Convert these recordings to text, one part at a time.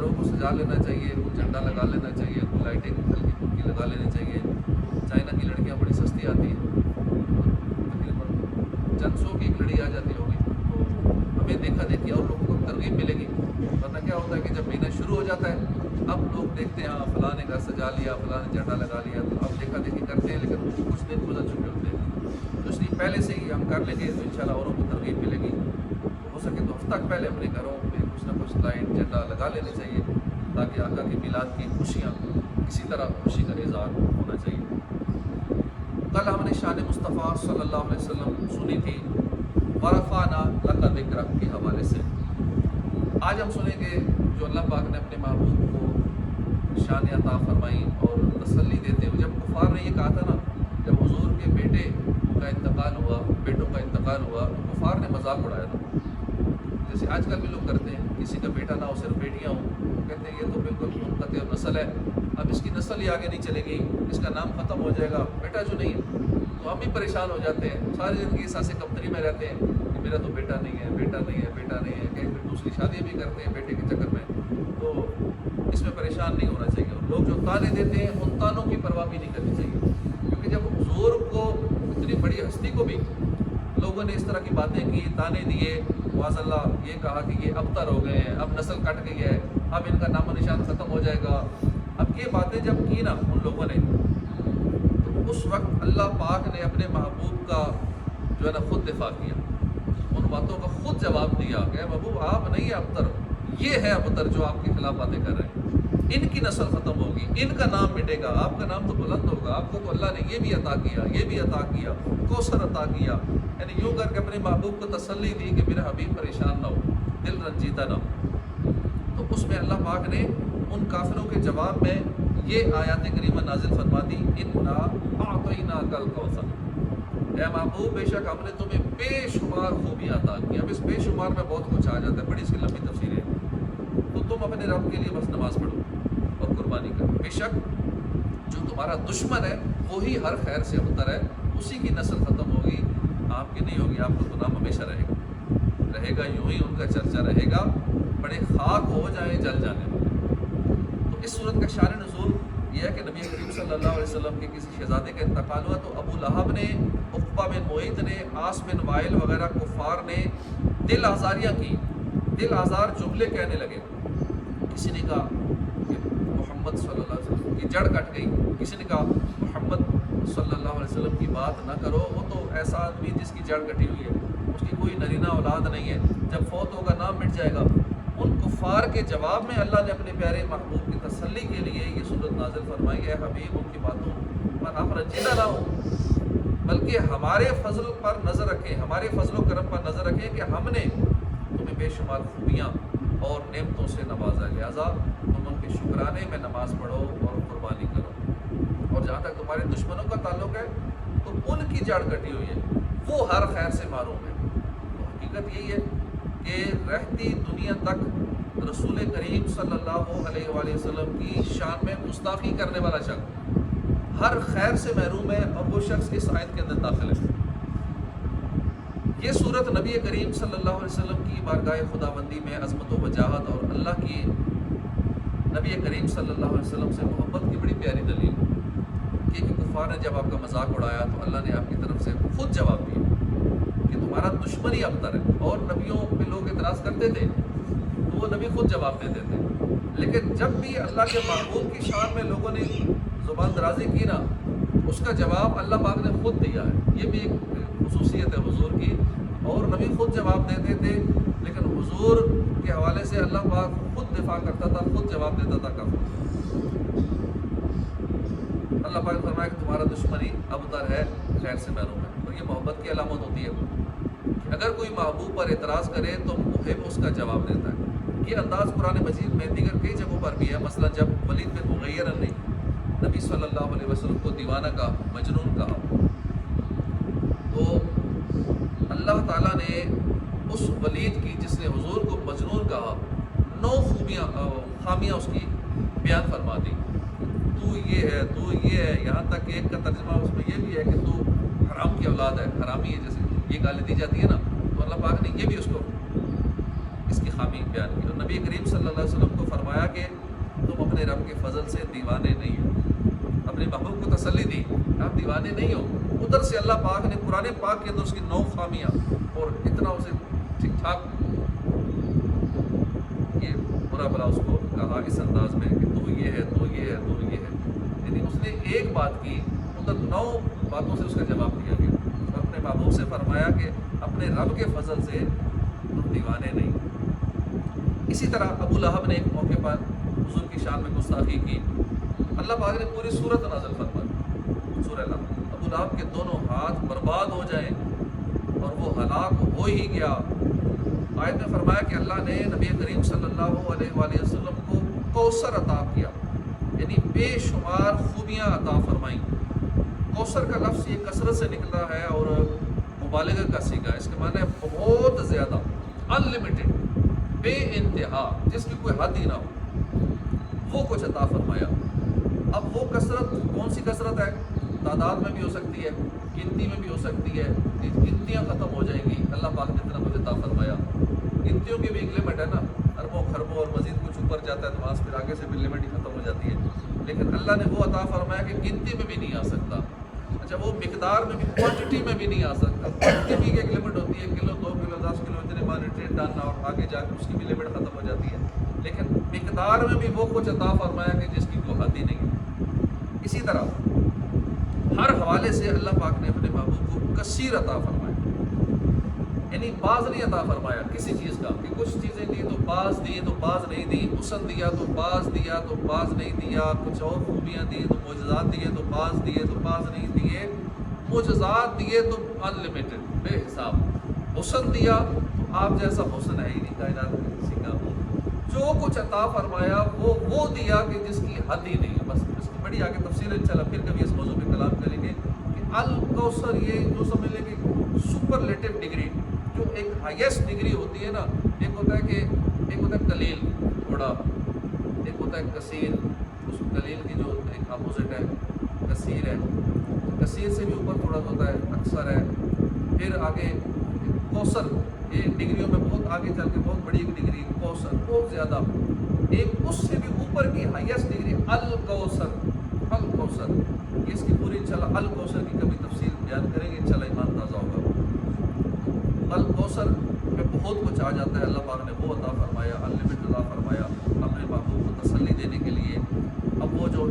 گھروں کو سجا لینا چاہیے، کوئی جھنڈا لگا لینا چاہیے، کوئی لائٹنگ ہلکی پھلکی لگا لینی چاہیے۔ چائنا کی لڑکیاں بڑی سستی آتی ہیں، تقریباً چند سو کی ایک لڑی آ جاتی ہوگی، تو ہمیں دیکھا دیکھی اور لوگوں کو ترغیب ملے گی۔ ورنہ کیا ہوتا ہے کہ جب مہینہ شروع ہو جاتا ہے اب لوگ دیکھتے ہیں ہاں فلاں نے گھر سجا لیا، فلاں نے جھنڈا لگا لیا، تو اب دیکھا دیکھی کرتے ہیں، لیکن کچھ دن گزر چکے ہوتے ہیں۔ تو اس لیے پہلے سے ہی ہم کر لیں گے تو انشاءاللہ اوروں کو ترغیب ملے گی۔ ہو سکے تو ہفتہ پہلے اپنے گھروں میں کچھ نہ کچھ لائٹ جھنڈا لگا لینے چاہیے، تاکہ آقا کی میلاد کی خوشیاں کسی طرح خوشی کا اظہار ہونا چاہیے۔ کل ہم نے شان مصطفیٰ صلی اللہ علیہ وسلم سنی تھی ورفعنا لک ذکرک کے حوالے سے۔ آج ہم سنیں گے جو اللہ پاک نے اپنے محبوب کو شان عطا فرمائی اور تسلی دیتے ہوئے، جب کفار نے یہ کہا تھا نا، جب حضور کے بیٹے کا انتقال ہوا، بیٹوں کا انتقال ہوا، تو کفار نے مذاق اڑایا تھا، جیسے آج کل بھی لوگ کرتے ہیں، کسی کا بیٹا نہ ہو صرف بیٹیاں ہوں، کہتے ہیں یہ تو بالکل منقطع نسل ہے، اب اس کی نسل ہی آگے نہیں چلے گی، اس کا نام ختم ہو جائے گا، بیٹا جو نہیں ہے۔ تو ہم بھی پریشان ہو جاتے ہیں، ساری زندگی سانسیں کمتری میں رہتے ہیں کہ میرا تو بیٹا نہیں ہے، بیٹا نہیں ہے، بیٹا نہیں ہے، کہیں پھر دوسری شادی بھی کرتے ہیں بیٹے کے چکر میں۔ تو اس میں پریشان نہیں ہونا چاہیے، اور لوگ جو تانے دیتے ہیں ان تانوں کی پرواہ بھی نہیں کرنی چاہیے، کیونکہ جب حضور کو، اتنی بڑی ہستی کو بھی لوگوں نے اس طرح کی باتیں کی، تانے دیے، معاذ اللہ یہ کہا کہ یہ ابتر ہو گئے ہیں، اب نسل کٹ گئی ہے، اب ان کا نام و نشان ختم ہو جائے گا، اب یہ باتیں جب کی نا ان لوگوں نے، تو اس وقت اللہ پاک نے اپنے محبوب کا جو ہے نا خود دفاع کیا، ان باتوں کا خود جواب دیا کہ محبوب آپ نہیں ہے ابتر، یہ ہے ابتر جو آپ کے خلاف باتیں کر رہے ہیں، ان کی نسل ختم ہوگی، ان کا نام مٹے گا، آپ کا نام تو بلند ہوگا، آپ کو تو اللہ نے یہ بھی عطا کیا، یہ بھی عطا کیا، کوثر عطا کیا، یعنی یوں کر کے اپنے محبوب کو تسلی دی کہ میرا حبیب پریشان نہ ہو، دل رنجیدہ نہ ہو۔ تو اس میں اللہ پاک نے ان کافروں کے جواب میں یہ آیات کریمہ نازل فرما دی، انا اعطیناک الکوثر، اے محبوب بے شک ہم نے تمہیں بے شمار خوبیاں عطا کی۔ اب اس بے شمار میں بہت کچھ آ جاتا ہے، بڑی اس کی لمبی تفسیر ہے، تو تم اپنے رب کے لیے بس نماز پڑھو اور قربانی کرو، بے شک جو تمہارا دشمن ہے وہی ہر خیر سے ابتر ہے، اسی کی نسل ختم ہوگی، آپ کی نہیں ہوگی، آپ کا تو نام ہمیشہ رہے گا، یوں ہی ان کا چرچا رہے گا، بڑے خاک ہو جائیں جل جانے میں۔ تو اس صورت کا شان نزول یہ ہے کہ نبی کریم صلی اللہ علیہ وسلم کے کسی شہزادے کا انتقال ہوا، تو ابو لہب نے، عقبہ بن معیط نے، عاص بن وائل وغیرہ کفار نے دل آزاریاں کی، دل آزار جملے کہنے لگے۔ کسی نے کہا کہ محمد صلی اللہ علیہ وسلم کی جڑ کٹ گئی، کسی نے کہا محمد صلی اللہ علیہ وسلم کی بات نہ کرو، وہ تو ایسا آدمی جس کی جڑ کٹی ہوئی ہے، اس کی کوئی نرینہ اولاد نہیں ہے، جب فوت ہوگا نام مٹ جائے گا۔ ان کفار کے جواب میں اللہ نے اپنے پیارے محبوب کی تسلی کے لیے یہ صورت نازل فرمائی ہے، حبیب ان کی باتوں پر آپ رنجیدہ نہ ہو، بلکہ ہمارے فضل پر نظر رکھیں، ہمارے فضل و کرم پر نظر رکھیں کہ ہم نے تمہیں بے شمار خوبیاں اور نعمتوں سے نوازا، لہٰذا تم ان کے شکرانے میں نماز پڑھو اور قربانی کرو، اور جہاں تک تمہارے دشمنوں کا تعلق ہے تو ان کی جڑ کٹی ہوئی ہے، وہ ہر خیر سے محروم ہے۔ تو حقیقت یہی ہے کہ رہتی دنیا تک رسول کریم صلی اللہ علیہ وآلہ وسلم کی شان میں گستاخی کرنے والا شخص ہر خیر سے محروم ہے، اور وہ شخص اس آیت کے اندر داخل ہے۔ یہ صورت نبی کریم صلی اللہ علیہ وسلم کی بارگاہ خداوندی میں عظمت و وجاہت اور اللہ کی نبی کریم صلی اللہ علیہ وسلم سے محبت کی بڑی پیاری دلیل ہے، کہ کفار نے جب آپ کا مذاق اڑایا تو اللہ نے آپ کی طرف سے خود جواب دیا کہ تمہارا دشمن ہی ابتر ہے، اور نبیوں پہ لوگ اعتراض کرتے تھے تو وہ نبی خود جواب دیتے تھے، لیکن جب بھی اللہ کے محبوب کی شان میں لوگوں نے زبان درازی کی نا، اس کا جواب اللہ پاک نے خود دیا ہے۔ یہ بھی ایک خصوصیت ہے حضور کی، اور نبی خود جواب دیتے تھے، لیکن حضور کے حوالے سے اللہ پاک خود دفاع کرتا تھا، خود جواب دیتا تھا کافر۔ اللہ پاک نے فرمایا کہ تمہارا دشمن ہی ابتر ہے، خیر سے محروم ہے، اور یہ محبت کی علامت ہوتی ہے کہ اگر کوئی محبوب پر اعتراض کرے تو محب اس کا جواب دیتا ہے۔ یہ انداز قرآن مجید میں دیگر کئی جگہوں پر بھی ہے، مثلا جب ولید بن مغیرہ نے نبی صلی اللہ علیہ وسلم کو دیوانہ کہا، مجنون کہا، تو اللہ تعالیٰ نے اس ولید کی جس نے حضور کو مجنون کہا 9 خامیاں اس کی بیان فرما دی، تو یہ ہے، تو یہ ہے، یہاں تک کہ ایک کا ترجمہ اس میں یہ بھی ہے کہ تو حرام کی اولاد ہے، حرامی ہے، جیسے یہ گالیں دی جاتی ہے نا، تو اللہ پاک نے یہ بھی اس کو اس کی خامی بیان کی. اور نبی کریم صلی اللہ علیہ وسلم کو فرمایا کہ تم اپنے رب کے فضل سے دیوانے نہیں ہو. اپنے محبوب کو تسلی دی آپ دیوانے نہیں ہو. ادھر سے اللہ پاک نے قرآن پاک کے اندر اس کی 9 خامیاں اور اتنا اسے ٹھیک ٹھاک یہ برا بلا اس کو کہا اس انداز میں کہ تو یہ ہے تو یہ ہے تو یہ ہے. یعنی اس نے ایک بات کی ادھر 9 باتوں سے اس کا جواب دیا گیا. اور اپنے محبوب سے فرمایا کہ اپنے رب کے فضل سے تم دیوانے نہیں. اسی طرح ابو لہب نے ایک موقع پر حضور کی شان میں گستاخی کی. اللہ پاک نے پوری سورت نازل فرمائی سورہ لہب. ابو لہب کے دونوں ہاتھ برباد ہو جائیں اور وہ ہلاک ہو ہی گیا. آیت میں فرمایا کہ اللہ نے نبی کریم صلی اللہ علیہ وآلہ وسلم کو کوثر عطا کیا، یعنی بے شمار خوبیاں عطا فرمائیں. کوثر کا لفظ یہ کثرت سے نکلا ہے اور مبالغہ کا سیگا. اس کے معنی بہت زیادہ، انلمیٹڈ، بے انتہا، جس کی کوئی حد ہی نہ ہو، وہ کچھ عطا فرمایا. اب وہ کثرت کون سی کثرت ہے؟ تعداد میں بھی ہو سکتی ہے، گنتی میں بھی ہو سکتی ہے. گنتیاں ختم ہو جائیں گی. اللہ پاک نے اتنا کچھ عطا فرمایا. گنتیوں کی بھی ایک لمٹ ہے نا، اربوں خربوں اور مزید کچھ اوپر جاتا ہے تو وہاں پھر آگے سے بھی لمٹ ہی ختم ہو جاتی ہے. لیکن اللہ نے وہ عطا فرمایا کہ گنتی میں بھی نہیں آ سکتا. اچھا وہ مقدار میں بھی، کوانٹٹی میں بھی نہیں آ سکتا. کوانٹٹی بھی ایک لمٹ ہوتی ہے، کلو 2 کلو 10 کلو اتنے مانیٹری ٹن، اور آگے جا کے اس کی بھی لمٹ ختم ہو جاتی ہے. لیکن مقدار میں بھی وہ کچھ عطا فرمایا کہ جس کی کوئی حد ہی نہیں ہے. اسی طرح ہر حوالے سے اللہ پاک نے اپنے محبوب کو کثیر عطا فرمایا. یعنی بعض نہیں عطا فرمایا کسی چیز کا کہ کچھ چیزیں دی تو بعض دی تو بعض نہیں دی، حسن دیا تو بعض دیا تو بعض نہیں دیا، کچھ اور خوبیاں دی تو معجزات دیے تو بعض دیے تو بعض نہیں دیے. معجزات دیے تو انلمیٹڈ، بے حساب. حسن دیا تو آپ جیسا حسن ہے ہی نہیں کائنات میں کسی کا. جو کچھ عطا فرمایا وہ دیا کہ جس کی حد ہی نہیں ہے. بس اس کی بڑی آگے تفصیل انشاءاللہ پھر کبھی اس موضوع پہ کلام کریں گے کہ الکوثر یہ جو سمجھ لیں کہ سپرلیٹو ڈگری، جو ایک ہائیسٹ ڈگری ہوتی ہے نا. ایک ہوتا ہے قلیل تھوڑا، ایک ہوتا ہے کثیر. اس قلیل کی جو ایک اپوزٹ ہے کثیر ہے. کثیر سے بھی اوپر تھوڑا ہوتا ہے اکثر ہے. پھر آگے کوثر، یہ ڈگریوں میں بہت آگے چل کے بہت بڑی ایک ڈگری کوثر، بہت زیادہ. ایک اس سے بھی اوپر کی ہائیسٹ ڈگری الکوثر. الکوثر یہ اس کی پوری انشاءاللہ الکوثر کی کبھی تفصیل بیان کریں گے انشاءاللہ، ایمان تازہ ہوگا. الکوثر میں بہت کچھ آ جاتا ہے. اللہ پاک نے وہ عطا فرمایا، انلمیٹڈ عطا فرمایا اپنے محبوب کو تسلی دینے کے لیے. اب وہ جو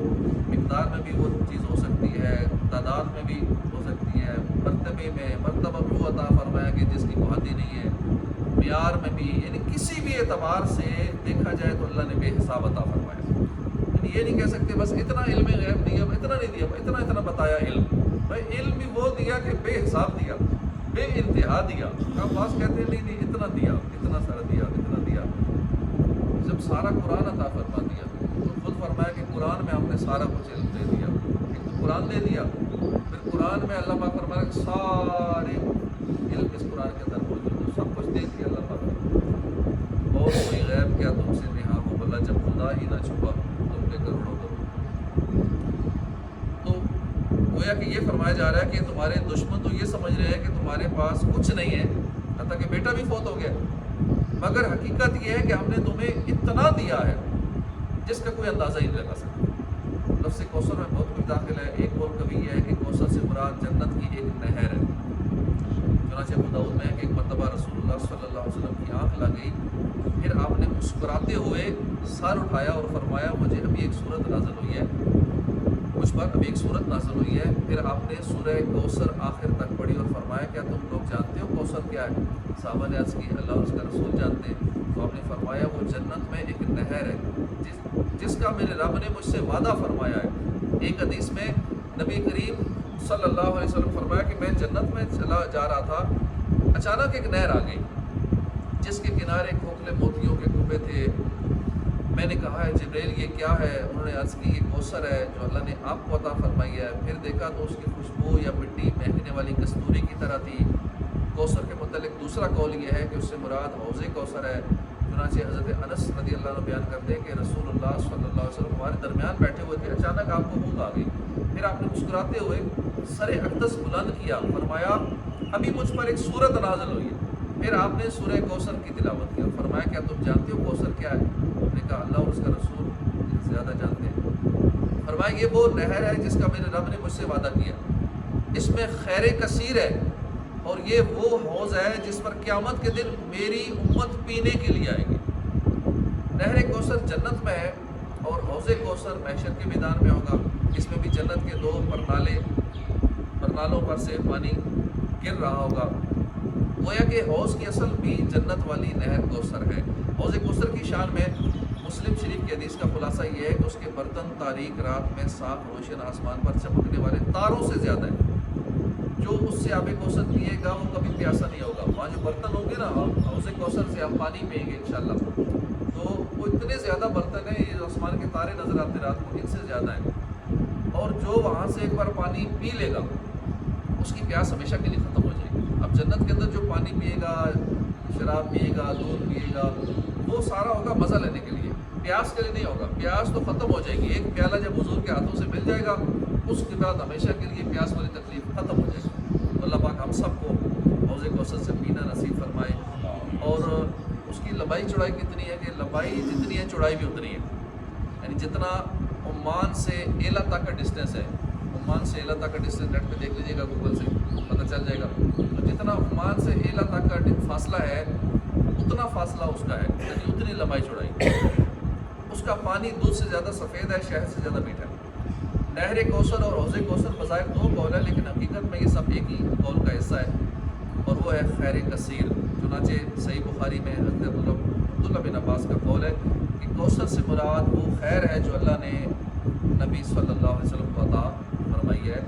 مقدار میں بھی وہ چیز ہو سکتی ہے، تعداد میں بھی ہو سکتی ہے، مرتبے میں مرتبہ بھی وہ عطا فرمایا کہ جس کی حد ہی نہیں ہے. معیار میں بھی، یعنی کسی بھی اعتبار سے دیکھا جائے تو اللہ نے بے حساب عطا فرمایا. یعنی یہ نہیں کہہ سکتے بس اتنا علم غیب دیا، اتنا نہیں دیا، اتنا بتایا علم. بھائی علم بھی وہ دیا کہ بے حساب دیا، بے انتہا دیا. آپ پاس کہتے ہیں نہیں اتنا دیا، اتنا سارا دیا، اتنا دیا. جب سارا قرآن عطا فرما دیا تو خود فرمایا کہ قرآن میں ہم نے سارا کچھ علم دے دیا. ایک تو قرآن دے دیا، پھر قرآن میں اللہ پاک فرمایا کہ سارے علم اس قرآن کے اندر موجود ہے، سب کچھ دے دیا اللہ پاک نے. اور کوئی غیب کیا تم سے نہا ہو بلا، جب خدا ہی نہ چھپا تم کے کروڑوں کرو. تو گویا کہ یہ فرمایا جا رہا ہے کہ تمہارے دشمن تو یہ سمجھ رہے ہیں کہ تمہارے پاس کچھ نہیں ہے، حتیٰ کہ بیٹا بھی فوت ہو گیا، مگر حقیقت یہ ہے کہ ہم نے تمہیں اتنا دیا ہے جس کا کوئی اندازہ ہی نہیں لگا سکتا. لفظ کوثر میں بہت کچھ داخل ہے. ایک اور کبھی یہ ہے کہ کوثر سے مراد جنت کی ایک نہر ہے. چنانچہ ابو داؤد میں ہے کہ ایک مرتبہ رسول اللہ صلی اللہ علیہ وسلم کی آنکھ لگ گئی. پھر آپ نے مسکراتے ہوئے سر اٹھایا اور فرمایا مجھے ابھی ایک صورت نازل ہوئی ہے، مجھ پر ابھی ایک صورت نازل ہوئی ہے. پھر آپ نے سورہ کوثر آخر تک پڑھی اور فرمایا کیا تم لوگ جانتے ہو کوثر کیا ہے؟ صحابہ نے عرض کی اللہ اور اس کا رسول جانتے ہیں. تو آپ نے فرمایا وہ جنت میں ایک نہر ہے جس کا میرے رب نے مجھ سے وعدہ فرمایا ہے. ایک حدیث میں نبی کریم صلی اللہ علیہ وسلم فرمایا کہ میں جنت میں چلا جا رہا تھا، اچانک ایک نہر آ گئی جس کے کنارے کھوکھلے موتیوں کے کبے تھے. میں نے کہا ہے جبریل یہ کیا ہے؟ انہوں نے عرض کی یہ کوثر ہے جو اللہ نے آپ کو عطا فرمائی ہے. پھر دیکھا تو اس کی خوشبو یا مٹی مہکنے والی کستوری کی طرح تھی. کوثر کے متعلق دوسرا قول یہ ہے کہ اس سے مراد حوض کوثر ہے. چنانچہ حضرت انس رضی اللہ عنہ بیان کرتے ہیں کہ رسول اللہ صلی اللہ علیہ وسلم ہمارے درمیان بیٹھے ہوئے تھے، اچانک آپ کو بھوک آ گئی. پھر آپ نے مسکراتے ہوئے سر اقدس بلند کیا، فرمایا ابھی مجھ پر ایک صورت نازل ہوئی ہے. پھر آپ نے سورہ کوثر کی تلاوت کی اور فرمایا کیا تم جانتے ہو کوثر کیا ہے؟ ہم نے کہا اللہ اور اس کا رسول زیادہ جانتے ہیں۔ فرمایا یہ وہ نہر ہے جس کا میرے رب نے مجھ سے وعدہ کیا، اس میں خیر کثیر ہے، اور یہ وہ حوض ہے جس پر قیامت کے دن میری امت پینے کے لیے آئے گی۔ نہر کوثر جنت میں ہے اور حوض کوثر محشر کے میدان میں ہوگا۔ اس میں بھی جنت کے دو پرنالوں پر سے پانی گر رہا ہوگا۔ گویا کہ حوض کی اصل بھی جنت والی نہر کوثر ہے۔ حوض کوثر کی شان میں مسلم شریف کی حدیث کا خلاصہ یہ ہے کہ اس کے برتن تاریک رات میں صاف روشن آسمان پر چمکنے والے تاروں سے زیادہ ہے۔ جو اس سے آب کوثر پیے گا وہ کبھی پیاسا نہیں ہوگا۔ وہاں جو برتن ہوں گے نا، حوض کوثر سے ہم پانی پئیں گے انشاءاللہ، تو وہ اتنے زیادہ برتن ہیں، یہ آسمان کے تارے نظر آتے رات کو، ان سے زیادہ ہیں، اور جو وہاں سے ایک بار پانی پی لے گا اس کی پیاس ہمیشہ کے لیے ختم ہو جائے گی۔ اب جنت کے اندر جو پانی پیے گا، شراب پیے گا، دودھ پیے گا، وہ سارا ہوگا مزہ لینے کے لیے، پیاس کے لیے نہیں ہوگا۔ پیاس تو ختم ہو جائے گی، ایک پیالہ جب حضور کے ہاتھوں سے مل جائے گا اس کے بعد ہمیشہ کے لیے پیاس والی تکلیف ختم ہو جائے گی۔ تو اللہ پاک ہم سب کو حوض کوثر سے پینا نصیب فرمائے۔ اور اس کی لمبائی چوڑائی کتنی ہے کہ لمبائی جتنی ہے چوڑائی بھی اتنی ہے، یعنی جتنا عمان سے ایلا تک کا ڈسٹینس ہے، عمان سے ایلا تک کا ڈسٹینس نیٹ پہ دیکھ لیجیے گا، گوگل سے پتہ چل جائے گا، تو جتنا عمان سے ایلا تک کا فاصلہ ہے اتنا فاصلہ اس کا ہے، یعنی اتنی لمبائی چوڑائی۔ اس کا پانی دودھ سے زیادہ سفید ہے، شہد سے زیادہ میٹھا ہے۔ نہر کوثر اور حوض کوثر بظاہر دو قول ہے، لیکن حقیقت میں یہ سب ایک ہی قول کا حصہ ہے، اور وہ ہے خیر کثیر۔ چنانچہ صحیح بخاری میں حضرت عبداللہ بن عباس کا قول ہے کہ کوثر سے مراد وہ خیر ہے جو اللہ نے نبی صلی اللہ علیہ وسلم کو عطا فرمائی ہے۔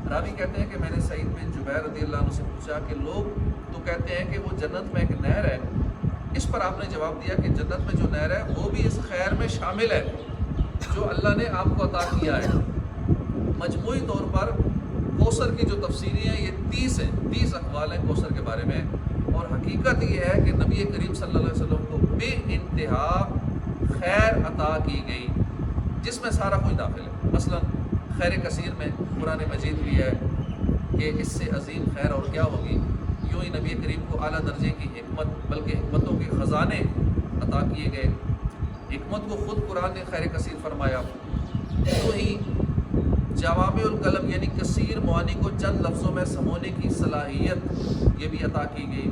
راوی کہتے ہیں کہ میں نے سعید بن جبیر رضی اللہ عنہ سے پوچھا کہ لوگ تو کہتے ہیں کہ وہ جنت میں ایک نہر ہے، اس پر آپ نے جواب دیا کہ جنت میں جو نہر ہے وہ بھی اس خیر میں شامل ہے جو اللہ نے آپ کو عطا کیا ہے۔ مجموعی طور پر کوثر کی جو تفسیریں ہیں یہ 30 ہیں، 30 اقوال ہیں کوثر کے بارے میں، اور حقیقت یہ ہے کہ نبی کریم صلی اللہ علیہ وسلم کو بے انتہا خیر عطا کی گئی جس میں سارا کچھ داخل ہے۔ مثلا خیر کثیر میں قرآن مجید بھی ہے کہ اس سے عظیم خیر اور کیا ہوگی۔ یوں ہی نبی کریم کو اعلیٰ درجے کی حکمت بلکہ حکمتوں کے خزانے عطا کیے گئے، حکمت کو خود قرآن نے خیر کثیر فرمایا۔ یوں ہی جوامع الکلم یعنی کثیر معانی کو چند لفظوں میں سمونے کی صلاحیت یہ بھی عطا کی گئی۔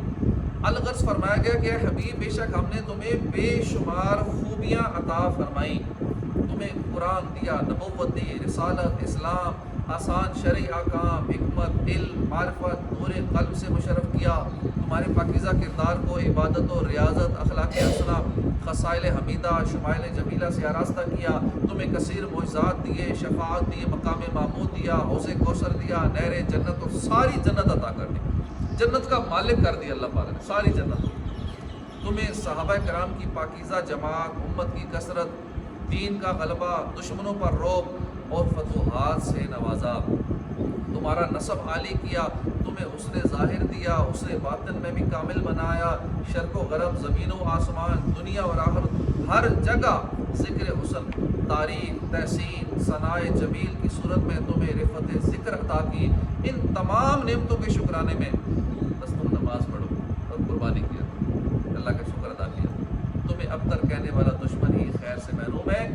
الغرض فرمایا گیا کہ حبیب بے شک ہم نے تمہیں بے شمار خوبیاں عطا فرمائیں، تمہیں قرآن دیا، نبوت دی، رسالت، اسلام، آسان شرعی احکام، حکمت، علم، معرفت، نور قلب سے مشرف کیا، تمہارے پاکیزہ کردار کو عبادت و ریاضت، اخلاق حسنہ، خصائل حمیدہ، شمائل جمیلہ سے آراستہ کیا، تمہیں کثیر معجزات دیے، شفاعت دیے، مقام محمود دیا، حوض کوثر دیا، نہر جنت، اور ساری جنت عطا کر دی، جنت کا مالک کر دیا اللہ پاک نے، ساری جنت۔ تمہیں صحابہ کرام کی پاکیزہ جماعت، امت کی کثرت، دین کا غلبہ، دشمنوں پر رعب اور فتوحات سے نوازا، تمہارا نسب عالی کیا، تمہیں حسن ظاہر دیا، حسن باطن میں بھی کامل بنایا، شرق و غرب، زمین و آسمان، دنیا اور آخرت، ہر جگہ ذکر حسن، تعریف، تحسین، ثناء جمیل کی صورت میں تمہیں رفعت ذکر عطا کی۔ ان تمام نعمتوں کے شکرانے میں بس تم نماز پڑھو اور قربانی کیا، اللہ کا شکر ادا کیا۔ تمہیں اب تک کہنے والا دشمن ہی خیر سے محروم ہے،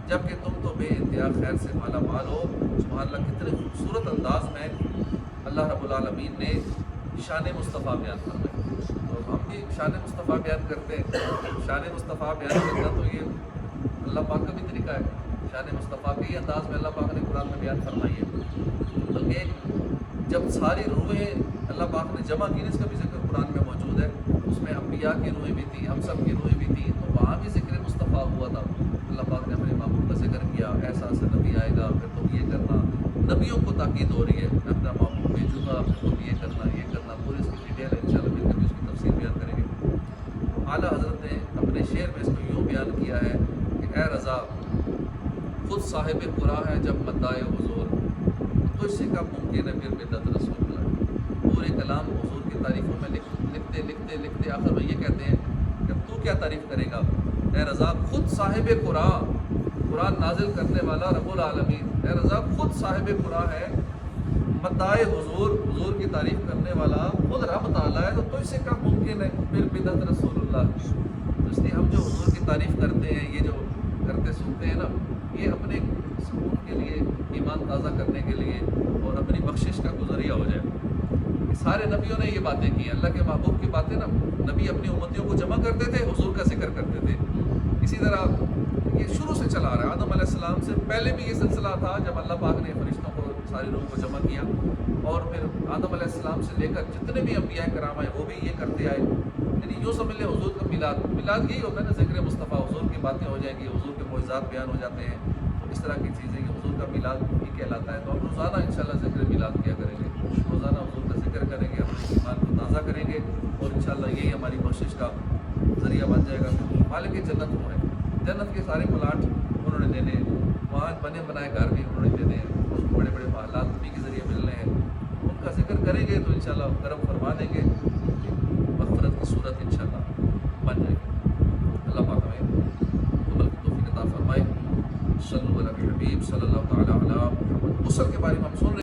جبکہ تم تو بے انتہا خیر سے مالا مال ہو۔ سبحان اللہ، کتنے خوبصورت انداز میں اللہ رب العالمین نے شان مصطفیٰ بیان فرمائی۔ تو ہم بھی شان مصطفیٰ بیان کرتے ہیں، شان مصطفیٰ بیان کرنا تو یہ اللہ پاک کا بھی طریقہ ہے، شان مصطفیٰ کے ہی انداز میں اللہ پاک نے قرآن میں بیان فرمائی ہے۔ بلکہ جب ساری روحیں اللہ پاک نے جمع کی، اس کا بھی ذکر قرآن میں موجود ہے، اس میں انبیاء کی روحیں بھی تھیں، ہم سب کی روحیں بھی تھیں، تو وہاں بھی ذکر مصطفیٰ ہوا تھا۔ اللہ پاک نے اپنے معمول کا ذکر کیا، ایسا ایسا نبی آئے گا، پھر تم یہ کرنا، نبیوں کو تاکید ہو رہی ہے، میں اپنا معمول بھیجوں گا، پھر تم یہ کرنا، یہ کرنا، پوری اس کی ڈیٹیل ہے، انشاءاللہ مل کر بھی اس کی تفصیل بیان کریں گے۔ اعلیٰ حضرت نے اپنے شعر میں اس کو یوں بیان کیا ہے کہ اے رضا خود صاحب قرآن ہے جب مدعائے حضور، تو اس سے کب ممکن ہے پھر بدعت رسول اللہ۔ پورے کلام حضور کی تعریفوں میں لکھتے آخر میں یہ کہتے ہیں کہ تو کیا تعریف کرے گا اے رضا، خود صاحب قرآن، قرآن نازل کرنے والا رب العالمین، اے رضا خود صاحب قرآن ہے، مدعائے حضور کی تعریف کرنے والا خود رب تعالیٰ ہے، تو اس سے کم ممکن ہے پھر بدعت رسول اللہ. تو اس لیے ہم جو حضور کی تعریف کرتے ہیں، یہ جو کرتے سنتے ہیں نا، یہ اپنے سکون کے لیے، ایمان تازہ کرنے کے لیے اور اپنی بخشش کا ذریعہ ہو جائے. سارے نبیوں نے یہ باتیں کی ہیں، اللہ کے محبوب کی باتیں نا. نبی اپنی امتیوں کو جمع کرتے تھے، حضور کا ذکر کرتے تھے. اسی طرح یہ شروع سے چلا رہا ہے. آدم علیہ السلام سے پہلے بھی یہ سلسلہ تھا، جب اللہ پاک نے فرشتوں کو، ساری روح کو جمع کیا، اور پھر آدم علیہ السلام سے لے کر جتنے بھی انبیاء کرام آئے وہ بھی یہ کرتے آئے. یعنی یوں سمجھ لیں حضور کا میلاد یہی ہوتا ہے نا، ذکر مصطفیٰ، حضور کی باتیں ہو جائیں گی، حضور کے معجزات بیان ہو جاتے ہیں. تو اس طرح کی چیزیں یہ حضور کا میلاد ہی کہلاتا ہے. تو ہم روزانہ انشاءاللہ ذکر میلاد کیا کریں گے، روزانہ حضور کا ذکر کریں گے، اپنے ایمان کو تازہ کریں گے، اور انشاءاللہ یہی ہماری بخشش کا ذریعہ بن جائے گا. مالک جنت وہ ہے، جنت کے سارے پلاٹ انہوں نے دینے، وہاں بنے بنائے گھر بھی انہوں نے دینے، اس کو بڑے بڑے محلات انہی کے ذریعے ملنے ہیں. ان کا ذکر کریں گے تو انشاءاللہ کرم فرما دیں گے، مغفرت کی صورت انشاءاللہ بن جائے گی. اللہ پاک ہمیں عمل کی توفیق عطا فرمائے. صلی اللہ علیہ حبیب صلی اللہ تعالیٰ علیہ. غسل کے بارے میں ہم سن رہے